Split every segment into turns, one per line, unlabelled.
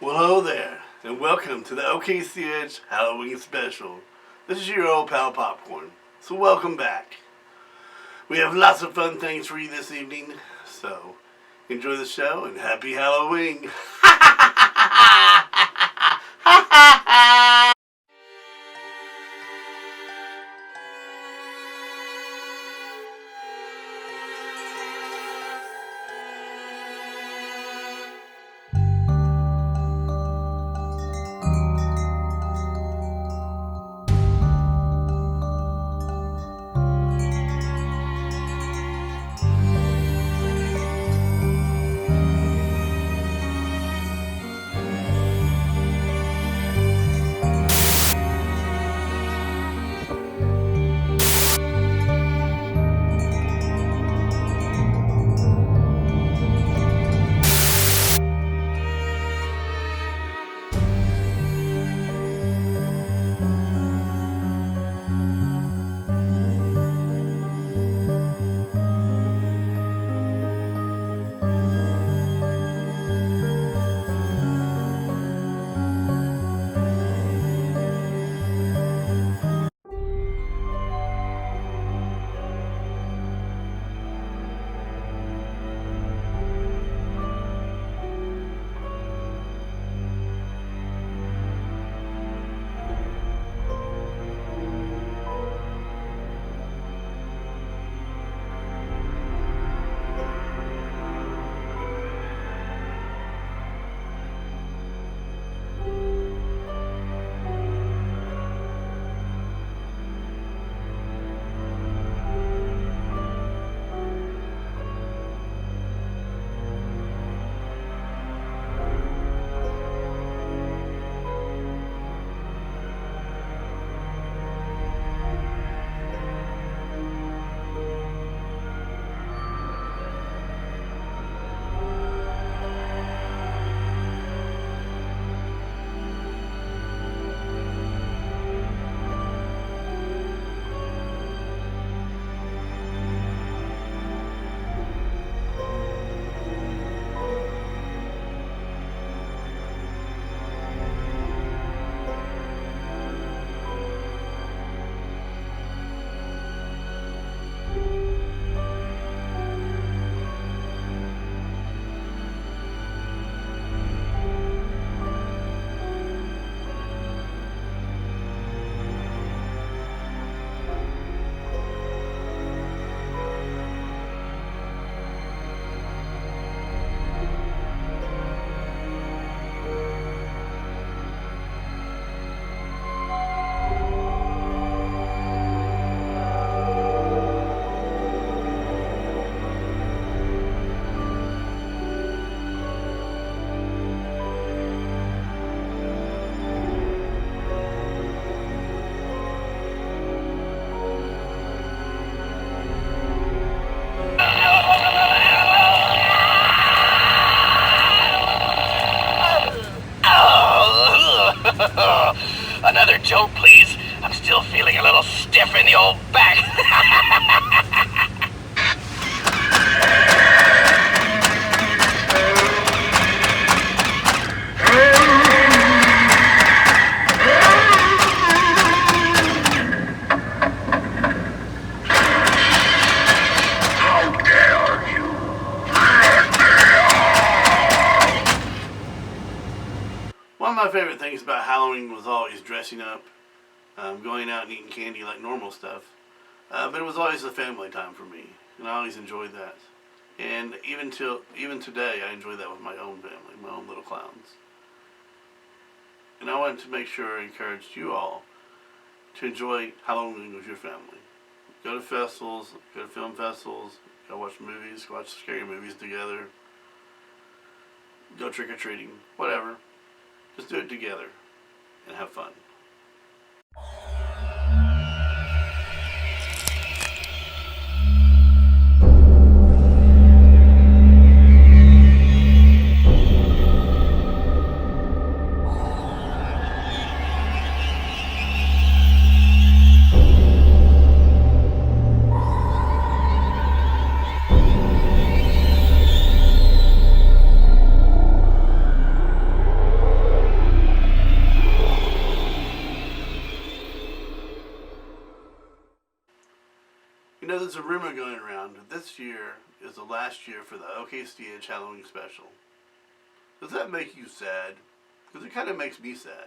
Well, hello there, and welcome to the OKC Edge Halloween Special. This is your old pal Popcorn, so welcome back. We have lots of fun things for you this evening, so enjoy the show and happy Halloween.
Another joke, please. I'm still feeling a little stiff in the old back.
One of my favorite things about Halloween was always dressing up, going out and eating candy like normal stuff. But it was always a family time for me, and I always enjoyed that. And even today, I enjoy that with my own family, my own little clowns. And I wanted to make sure I encouraged you all to enjoy Halloween with your family. Go to festivals, go to film festivals, go watch movies, go watch scary movies together, go trick-or-treating, whatever. Just do it together and have fun. there's a rumor going around that this year is the last year for the OKC Edge Halloween special. Does that make you sad? Because it kind of makes me sad.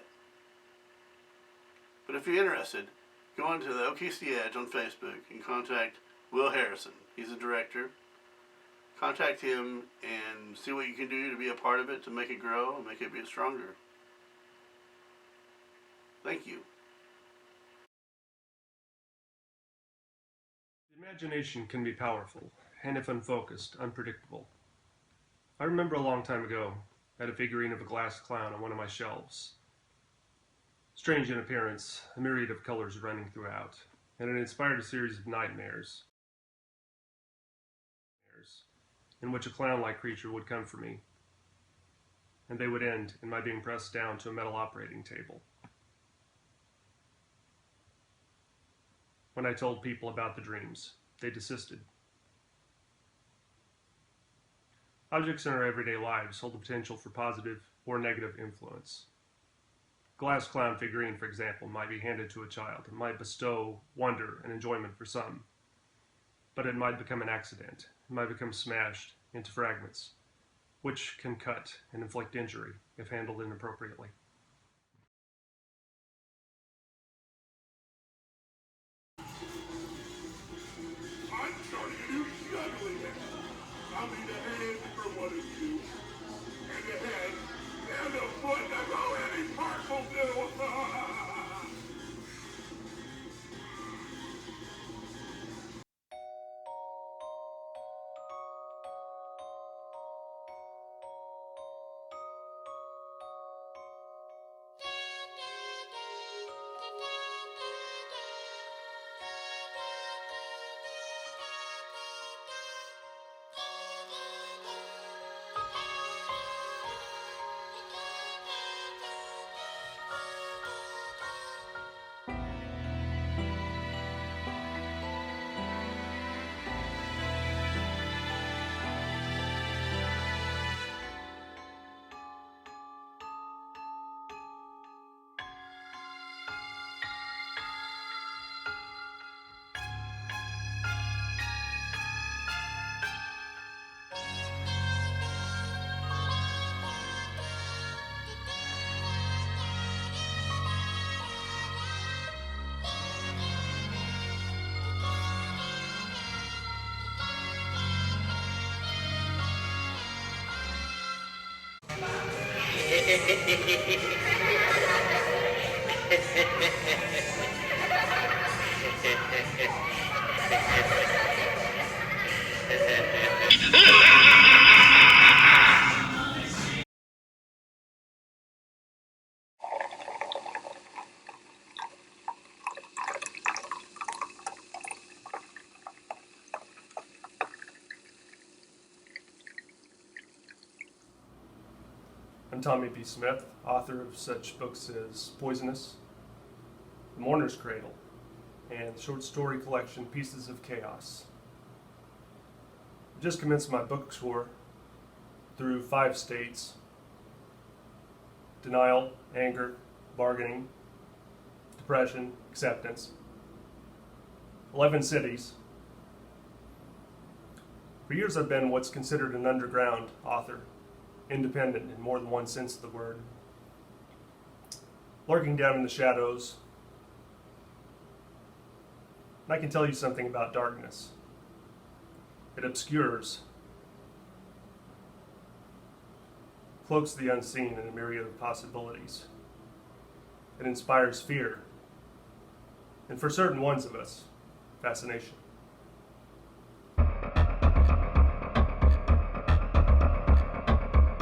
But if you're interested, go on to the OKC Edge on Facebook and contact Will Harrison. He's the director. Contact him and see what you can do to be a part of it, to make it grow and make it be stronger. Thank you.
The imagination can be powerful, and if unfocused, unpredictable. I remember a long time ago, I had a figurine of a glass clown on one of my shelves. Strange in appearance, a myriad of colors running throughout, and it inspired a series of nightmares in which a clown-like creature would come for me, and they would end in my being pressed down to a metal operating table. When I told people about the dreams, they desisted. Objects in our everyday lives hold the potential for positive or negative influence. A glass clown figurine, for example, might be handed to a child. It might bestow wonder and enjoyment for some, but it might become an accident. It might become smashed into fragments, which can cut and inflict injury if handled inappropriately.
I'm starting a new juggling match. I'll be the head for one of you, and the head, and the foot that go any part will do.
I'm Tommy B. Smith, author of such books as Poisonous, The Mourner's Cradle, and the short story collection Pieces of Chaos. I just commenced my book tour through 5 states: denial, anger, bargaining, depression, acceptance, 11 cities. For years I've been what's considered an underground author, independent in more than one sense of the word, lurking down in the shadows. And I can tell you something about darkness. It obscures, cloaks the unseen in a myriad of possibilities. It inspires fear, and for certain ones of us, fascination.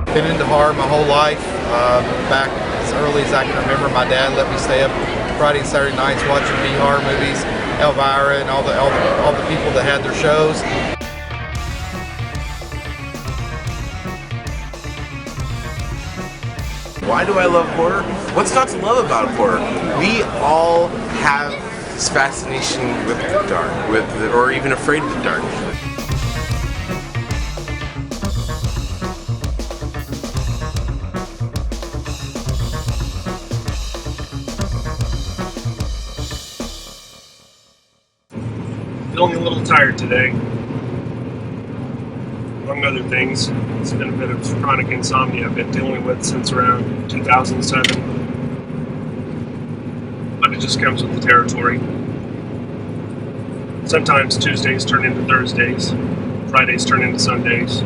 Been into horror my whole life. Back as early as I can remember, my dad let me stay up Friday and Saturday nights watching B-horror movies, Elvira, and all the people that had their shows.
Why do I love horror? What's not to love about horror? We all have this fascination with the dark, or even afraid of the dark.
Feeling a little tired today. Among other things, it's been a bit of chronic insomnia I've been dealing with since around 2007. But it just comes with the territory. Sometimes Tuesdays turn into Thursdays, Fridays turn into Sundays.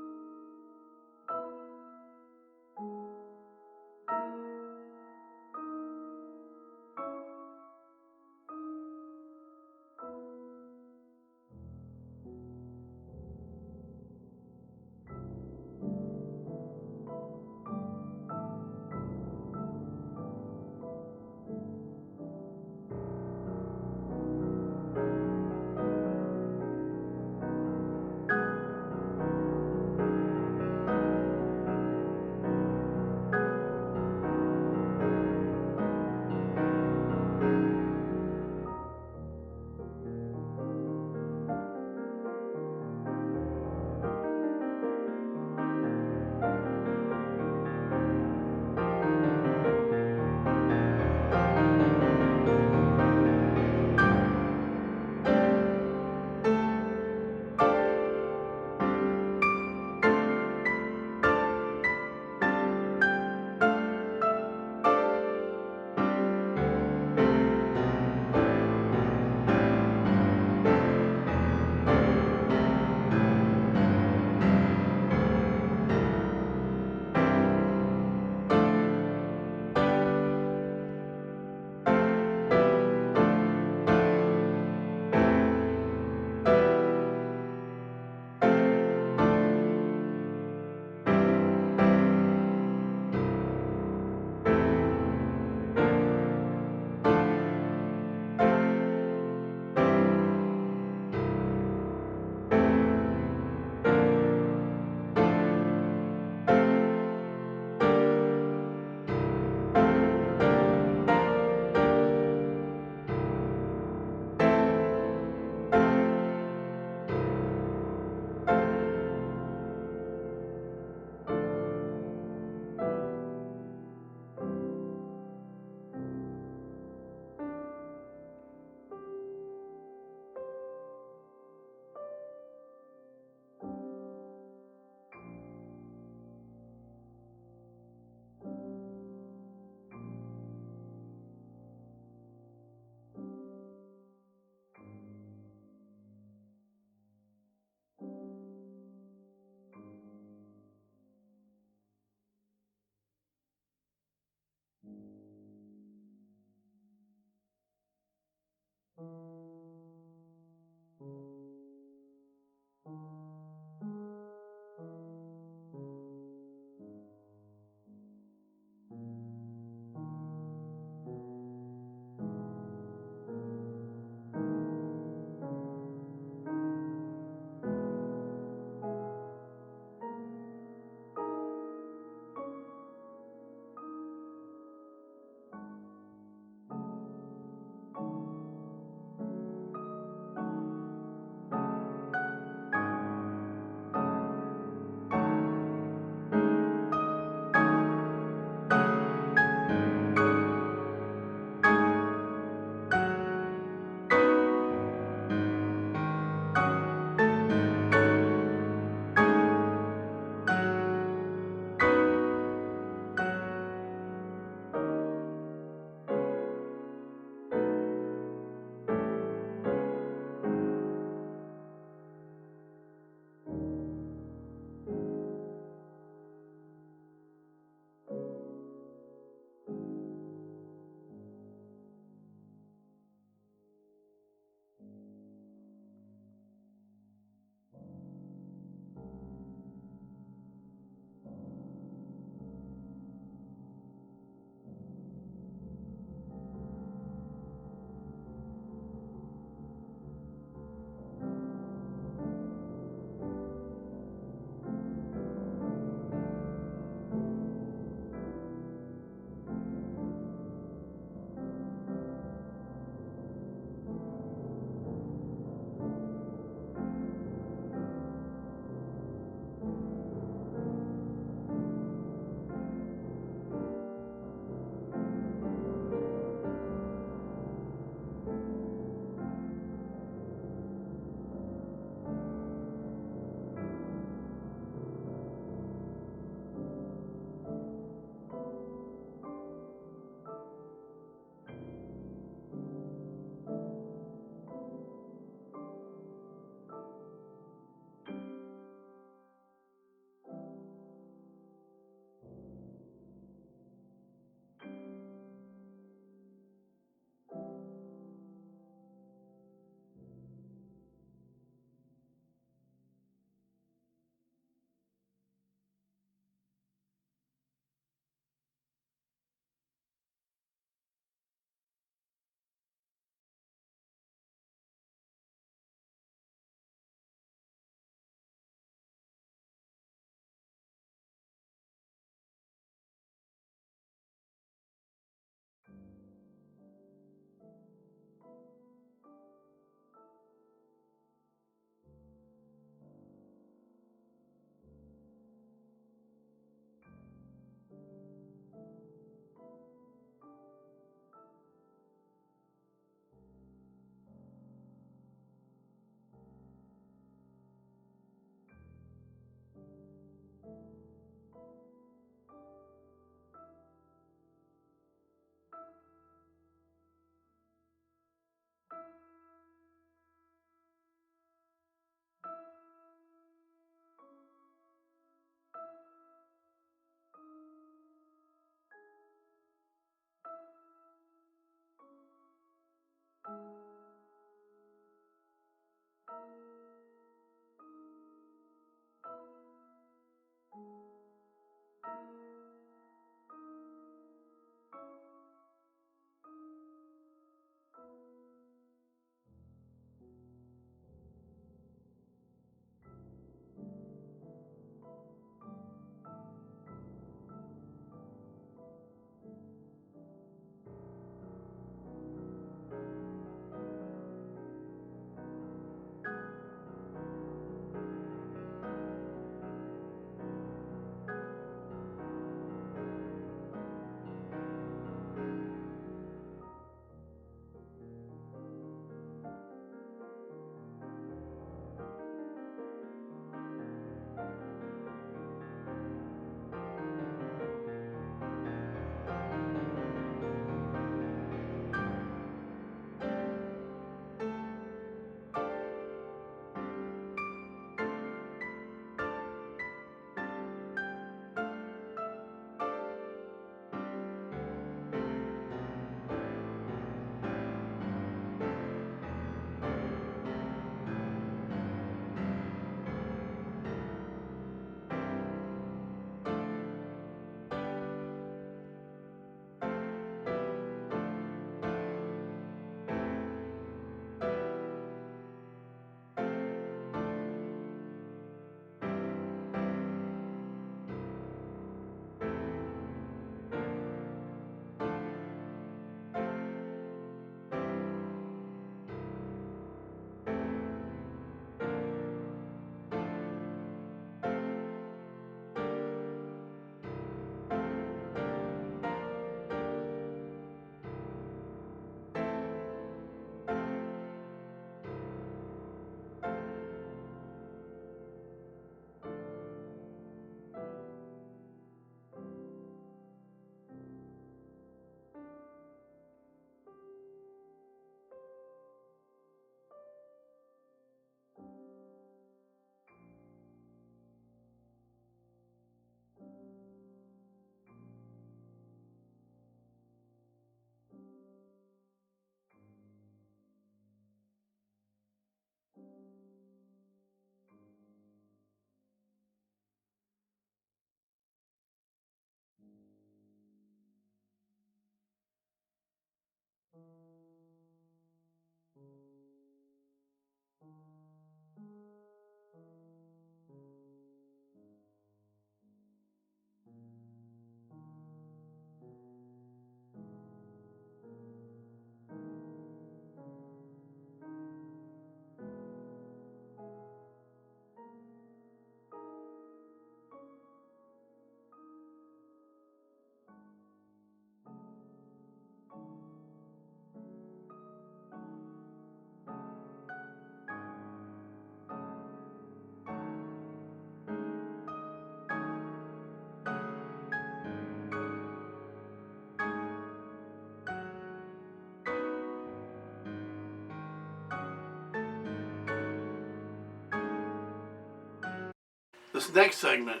This next segment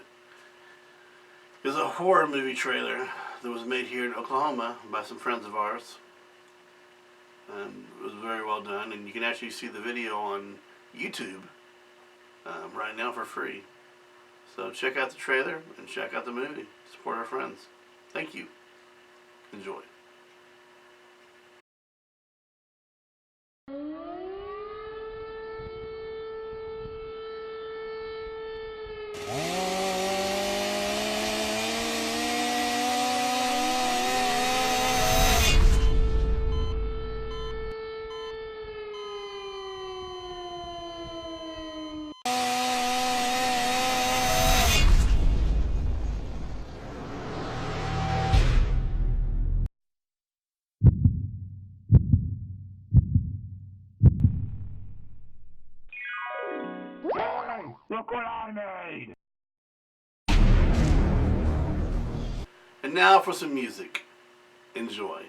is a horror movie trailer that was made here in Oklahoma by some friends of ours. It was very well done, and you can actually see the video on YouTube right now for free. So check out the trailer and check out the movie. Support our friends. Thank you. Enjoy.
Look what I made!
And now for some music. Enjoy.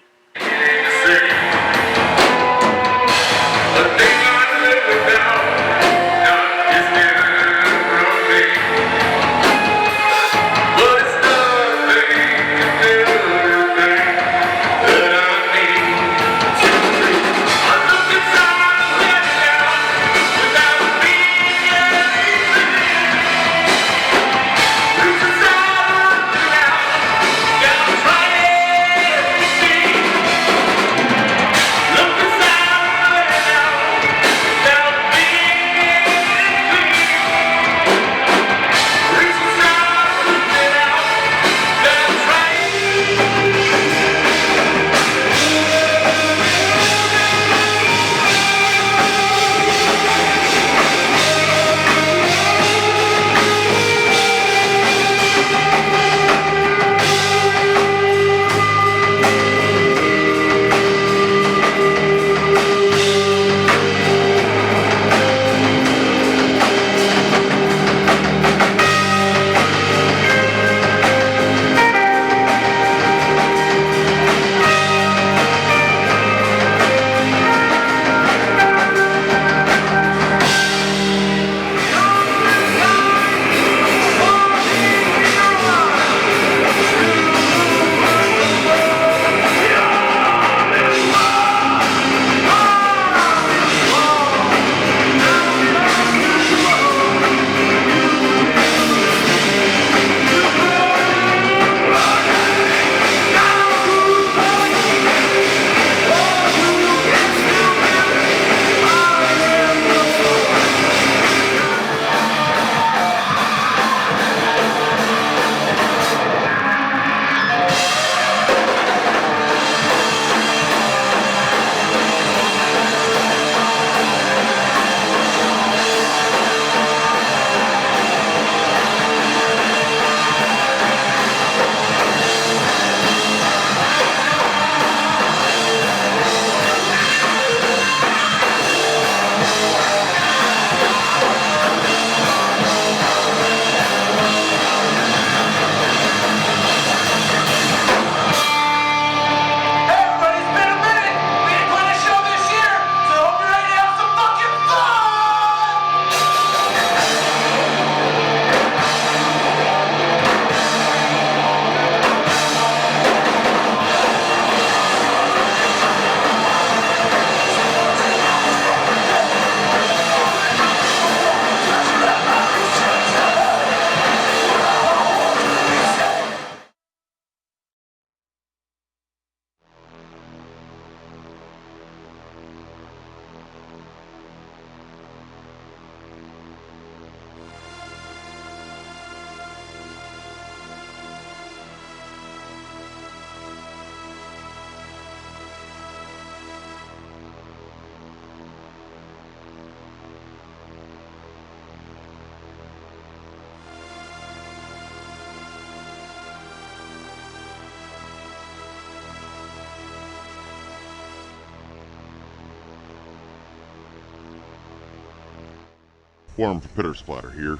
Warm for Pitter Splatter here.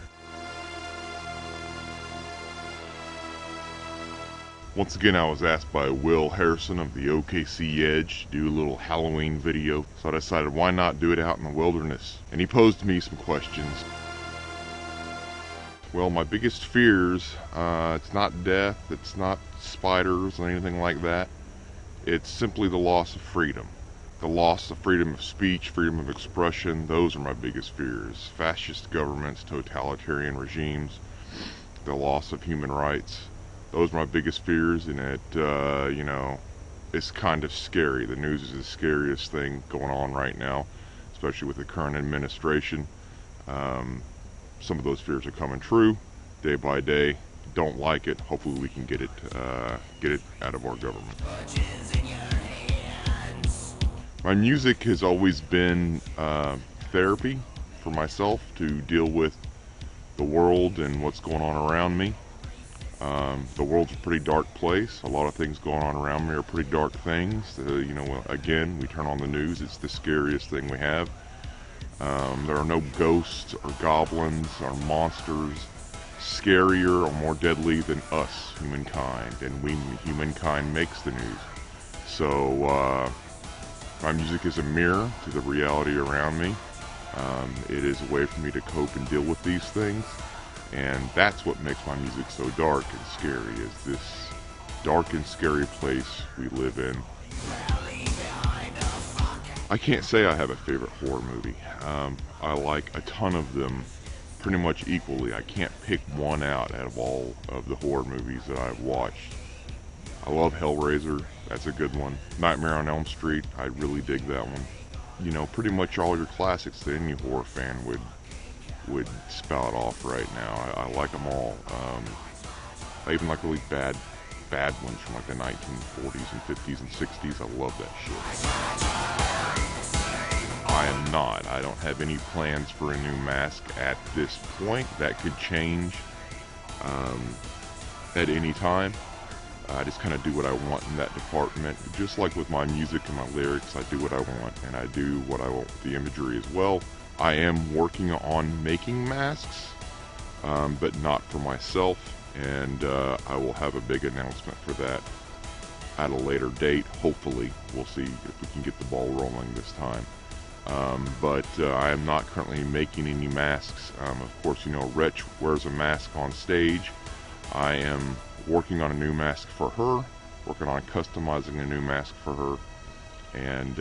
Once again, I was asked by Will Harrison of the OKC Edge to do a little Halloween video, so I decided why not do it out in the wilderness. And he posed me some questions. Well, my biggest fears, it's not death, it's not spiders or anything like that. It's simply the loss of freedom. The loss of freedom of speech, freedom of expression, those are my biggest fears. Fascist governments, totalitarian regimes, the loss of human rights. Those are my biggest fears, and it's kind of scary. The news is the scariest thing going on right now, especially with the current administration. Some of those fears are coming true day by day. Don't like it. Hopefully we can get it out of our government. My music has always been therapy for myself to deal with the world and what's going on around me. The world's a pretty dark place. A lot of things going on around me are pretty dark things. Again, we turn on the news, it's the scariest thing we have. There are no ghosts or goblins or monsters scarier or more deadly than us, humankind, and humankind makes the news. So my music is a mirror to the reality around me. It is a way for me to cope and deal with these things, and that's what makes my music so dark and scary, is this dark and scary place we live in. I can't say I have a favorite horror movie. I like a ton of them pretty much equally. I can't pick one out of all of the horror movies that I've watched. I love Hellraiser, that's a good one. Nightmare on Elm Street, I really dig that one. Pretty much all your classics that any horror fan would spout off right now. I like them all. I even like really bad ones from like the 1940s and 50s and 60s. I love that shit. I am not. I don't have any plans for a new mask at this point. That could change at any time. I just kind of do what I want in that department. Just like with my music and my lyrics, I do what I want, and I do what I want with the imagery as well. I am working on making masks, but not for myself, and I will have a big announcement for that at a later date. Hopefully, we'll see if we can get the ball rolling this time. But I am not currently making any masks. Of course, Wretch wears a mask on stage. I am working on a new mask for her, working on customizing a new mask for her, and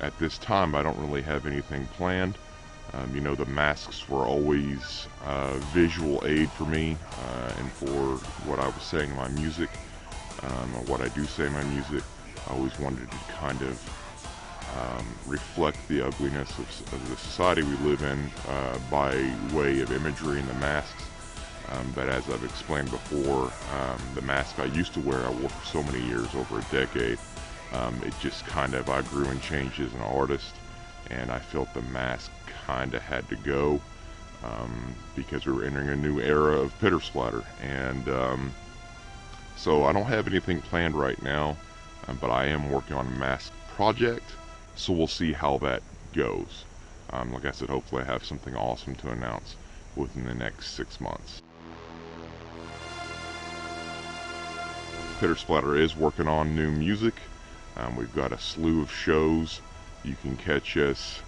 at this time I don't really have anything planned. The masks were always visual aid for me, and for what I was saying in my music, or what I do say in my music. I always wanted to kind of reflect the ugliness of the society we live in by way of imagery in the masks. But as I've explained before, the mask I used to wear, I wore for so many years, over a decade. It just I grew and changed as an artist, and I felt the mask kind of had to go because we were entering a new era of pitter splatter. And so I don't have anything planned right now, but I am working on a mask project, so we'll see how that goes. Like I said, hopefully I have something awesome to announce within the next 6 months. Pitter Splatter is working on new music. We've got a slew of shows. You can catch us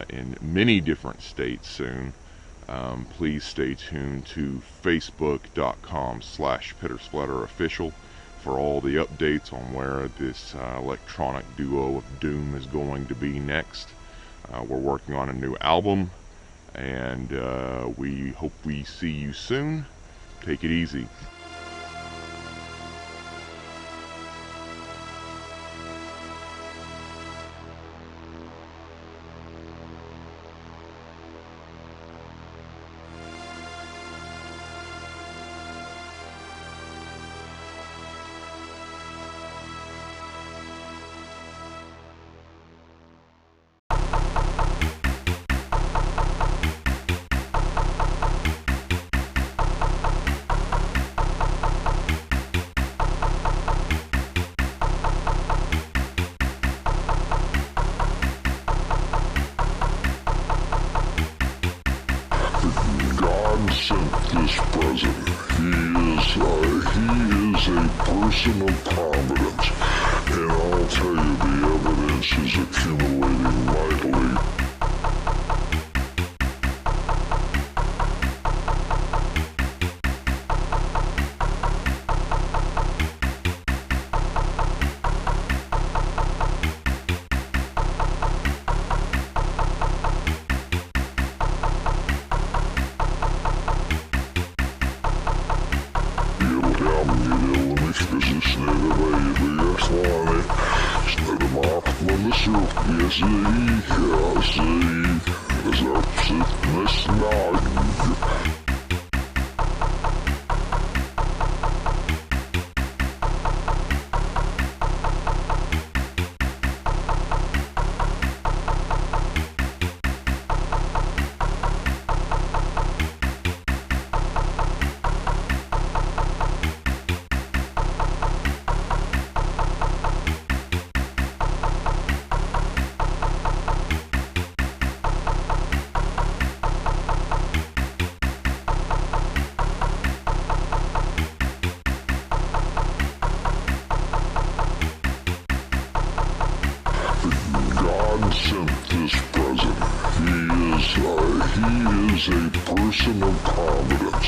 in many different states soon. Please stay tuned to facebook.com/PitterSplatterOfficial for all the updates on where this electronic duo of doom is going to be next. We're working on a new album, and we hope we see you soon. Take it easy.
Sent this president. He is a person of providence, and I'll tell you, the evidence is accumulating mightily. God sent this present. He is a person of providence.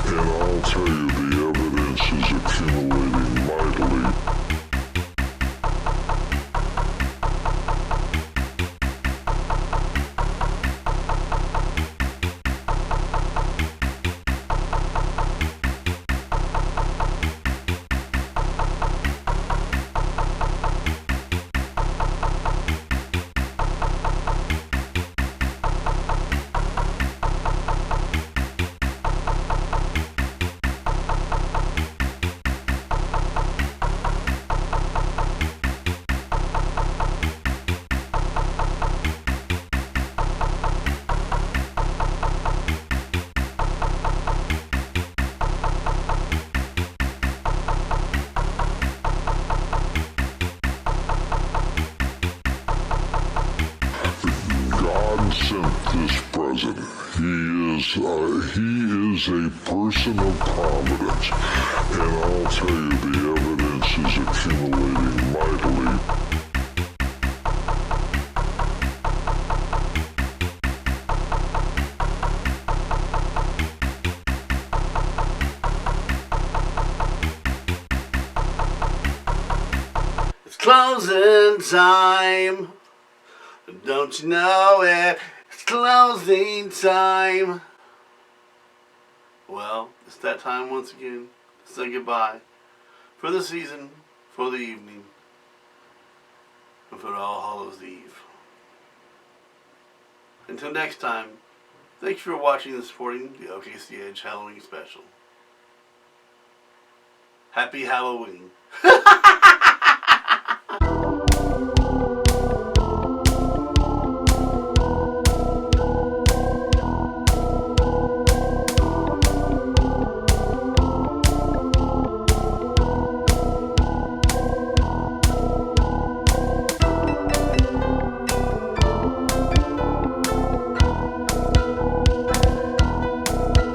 And I'll tell you, the evidence is accumulating mightily. God sent this present. He is a person of providence. And I'll tell you, the evidence is accumulating mightily.
It's closing time. Don't you know it? It's closing time. Well, it's that time once again to say goodbye for the season, for the evening, and for All Hallows Eve. Until next time, thank you for watching and supporting the OKC Edge Halloween special. Happy Halloween.